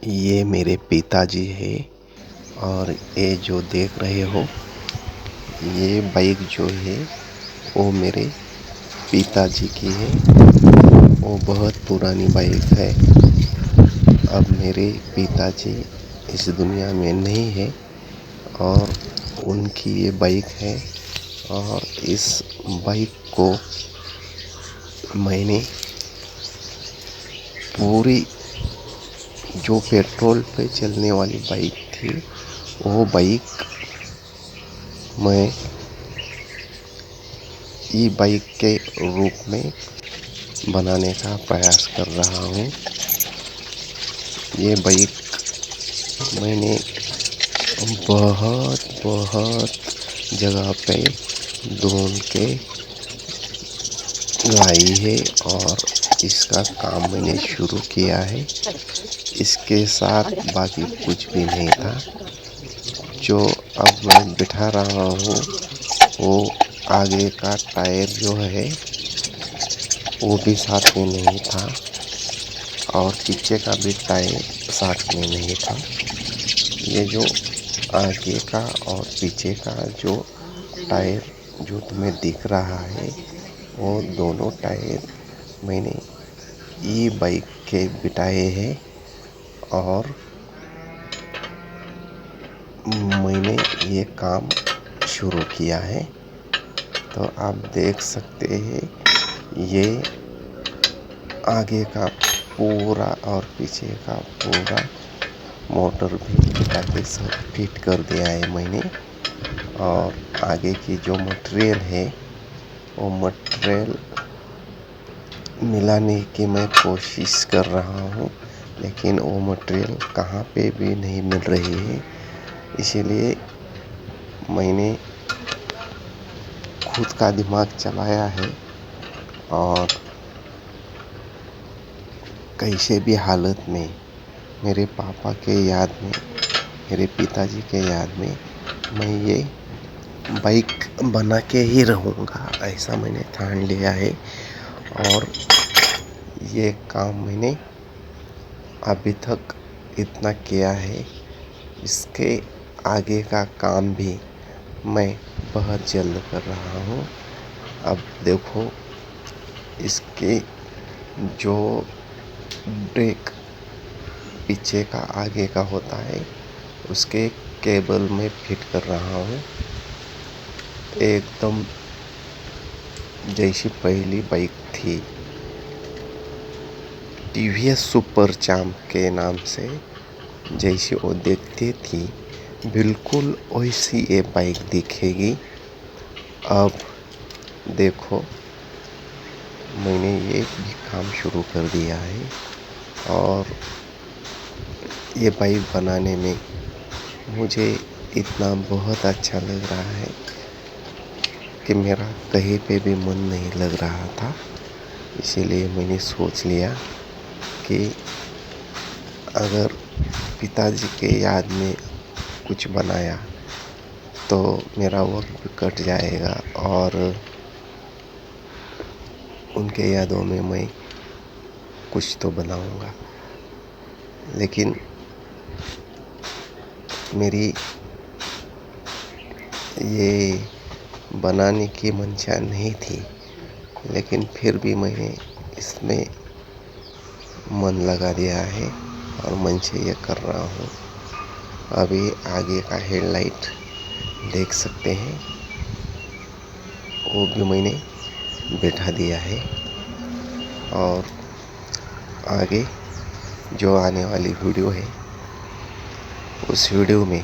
ये मेरे पिताजी है और ये जो देख रहे हो ये बाइक जो है वो मेरे पिताजी की है। वो बहुत पुरानी बाइक है। अब मेरे पिताजी इस दुनिया में नहीं है और उनकी ये बाइक है और इस बाइक को मैंने पूरी जो पेट्रोल पे चलने वाली बाइक थी वो बाइक मैं ई बाइक के रूप में बनाने का प्रयास कर रहा हूँ। ये बाइक मैंने बहुत जगह पे ढूंढ के लाई है और इसका काम मैंने शुरू किया है। इसके साथ बाकी कुछ भी नहीं था। जो अब मैं बिठा रहा हूँ वो आगे का टायर जो है वो भी साथ में नहीं था और पीछे का भी टायर साथ में नहीं था। ये जो आगे का और पीछे का जो टायर जो तुम्हें दिख रहा है वो दोनों टायर मैंने ई बाइक के बिठाए हैं और मैंने ये काम शुरू किया है। तो आप देख सकते हैं ये आगे का पूरा और पीछे का पूरा मोटर भी लगा के सब फिट कर दिया है मैंने। और आगे की जो मटेरियल है वो मटेरियल मिलाने की मैं कोशिश कर रहा हूँ, लेकिन वो मटेरियल कहाँ पे भी नहीं मिल रही है। इसीलिए मैंने खुद का दिमाग चलाया है और कैसे भी हालत में मेरे पापा के याद में, मेरे पिताजी के याद में मैं ये बाइक बना के ही रहूँगा, ऐसा मैंने ठान लिया है। और ये काम मैंने अभी तक इतना किया है। इसके आगे का काम भी मैं बहुत जल्द कर रहा हूँ। अब देखो इसके जो ब्रेक पीछे का आगे का होता है उसके केबल में फिट कर रहा हूँ, एकदम जैसी पहली बाइक थी टीवीएस सुपर चांप के नाम से, जैसी वो देखती थी बिल्कुल वैसी ये बाइक दिखेगी। अब देखो मैंने ये भी काम शुरू कर दिया है और ये बाइक बनाने में मुझे इतना बहुत अच्छा लग रहा है कि मेरा कहीं पे भी मन नहीं लग रहा था। इसीलिए मैंने सोच लिया कि अगर पिताजी के याद में कुछ बनाया तो मेरा वक्त भी कट जाएगा और उनके यादों में मैं कुछ तो बनाऊंगा। लेकिन मेरी ये बनाने की मंशा नहीं थी, लेकिन फिर भी मैंने इसमें मन लगा दिया है और मन से ये कर रहा हूँ। अभी आगे का हेडलाइट देख सकते हैं, वो भी मैंने बैठा दिया है। और आगे जो आने वाली वीडियो है उस वीडियो में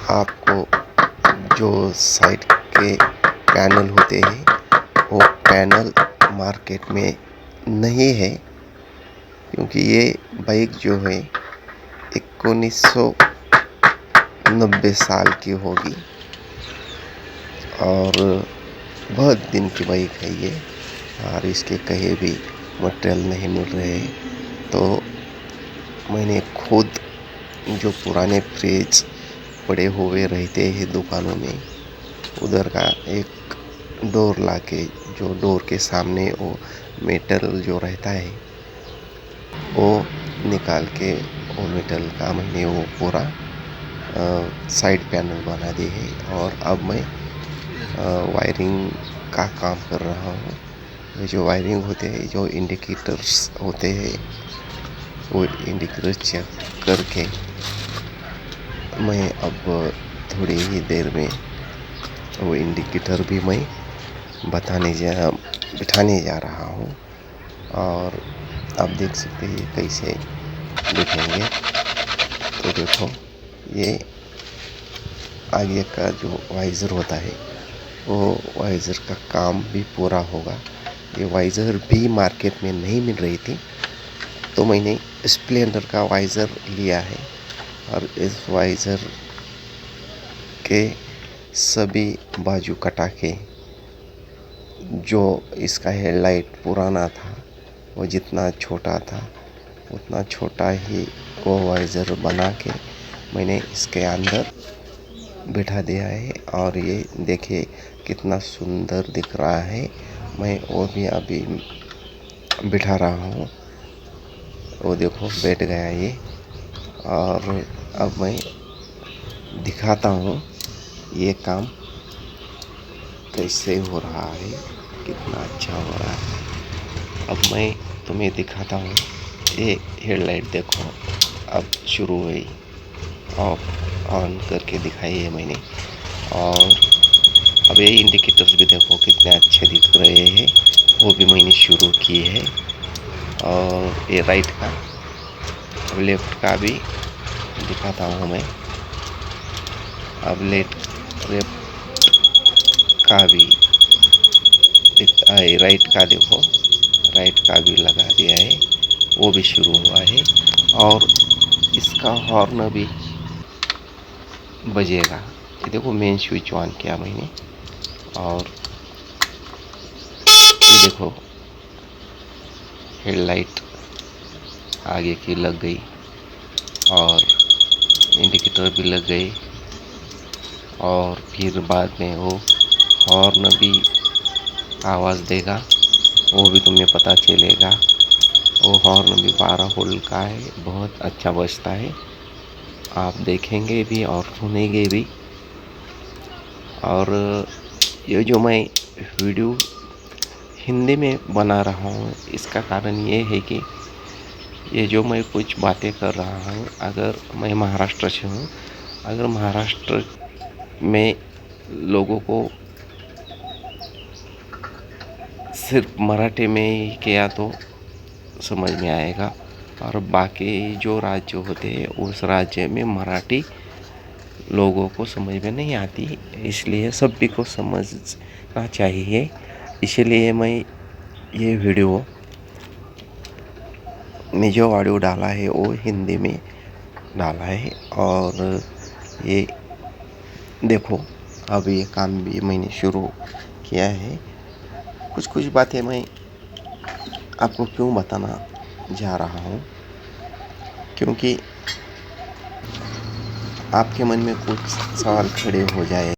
आपको जो साइड के पैनल होते हैं वो पैनल मार्केट में नहीं है, क्योंकि ये बाइक जो है 1990 साल की होगी और बहुत दिन की बाइक है ये। और इसके कहीं भी मटेरियल नहीं मिल रहे हैं, तो मैंने खुद जो पुराने फ्रिज पड़े हुए रहते हैं दुकानों में उधर का एक डोर लाके, जो डोर के सामने वो मेटल जो रहता है वो निकाल के वो मेटल का मैंने वो पूरा साइड पैनल बना दी है। और अब मैं वायरिंग का काम कर रहा हूँ। ये जो वायरिंग होते हैं, जो इंडिकेटर्स होते हैं, वो इंडिकेटर चेक करके मैं अब थोड़ी ही देर में वो इंडिकेटर भी मैं बिठाने जा रहा हूँ। और आप देख सकते हैं कैसे दिखेंगे। तो देखो, ये आगे का जो वाइज़र होता है, वो वाइज़र का काम भी पूरा होगा। ये वाइज़र भी मार्केट में नहीं मिल रही थी, तो मैंने स्प्लेंडर का वाइज़र लिया है। और इस वाइज़र के सभी बाजू कटा के, जो इसका हेडलाइट पुराना था, वो जितना छोटा था उतना छोटा ही वो वाइज़र बना के मैंने इसके अंदर बिठा दिया है। और ये देखिए कितना सुंदर दिख रहा है। मैं वो भी अभी बिठा रहा हूँ। वो देखो बैठ गया ये। और अब मैं दिखाता हूँ ये काम कैसे हो रहा है, कितना अच्छा हो रहा है। अब मैं तुम्हें दिखाता हूँ। ये हेडलाइट देखो अब शुरू हुई, ऑफ ऑन करके दिखाई है मैंने। और अब ये इंडिकेटर्स भी देखो कितने अच्छे दिख रहे हैं, वो भी मैंने शुरू किए हैं। और ये राइट का, अब लेफ्ट का भी दिखाता हूँ मैं। अब लेफ्ट का भी राइट का देखो, राइट का भी लगा दिया है, वो भी शुरू हुआ है। और इसका हॉर्न भी बजेगा। ये देखो मेन स्विच ऑन किया मैंने। और ये देखो हेडलाइट आगे की लग गई और इंडिकेटर भी लग गई। और फिर बाद में वो हॉर्न भी आवाज़ देगा, वो भी तुम्हें पता चलेगा। वो हॉर्न भी 12 वोल्ट का है, बहुत अच्छा बजता है। आप देखेंगे भी और सुनेंगे भी। और ये जो मैं वीडियो हिंदी में बना रहा हूँ, इसका कारण ये है कि ये जो मैं कुछ बातें कर रहा हूँ, अगर मैं महाराष्ट्र से हूँ, अगर महाराष्ट्र में लोगों को सिर्फ मराठी में ही किया तो समझ में आएगा। और बाकी जो राज्य होते हैं, उस राज्य में मराठी लोगों को समझ में नहीं आती, इसलिए सभी को समझना चाहिए। इसलिए मैं ये वीडियो में जो ऑडियो डाला है वो हिंदी में डाला है। और ये देखो अब ये काम भी मैंने शुरू किया है। कुछ कुछ बातें मैं आपको क्यों बताना जा रहा हूँ, क्योंकि आपके मन में कुछ सवाल खड़े हो जाए।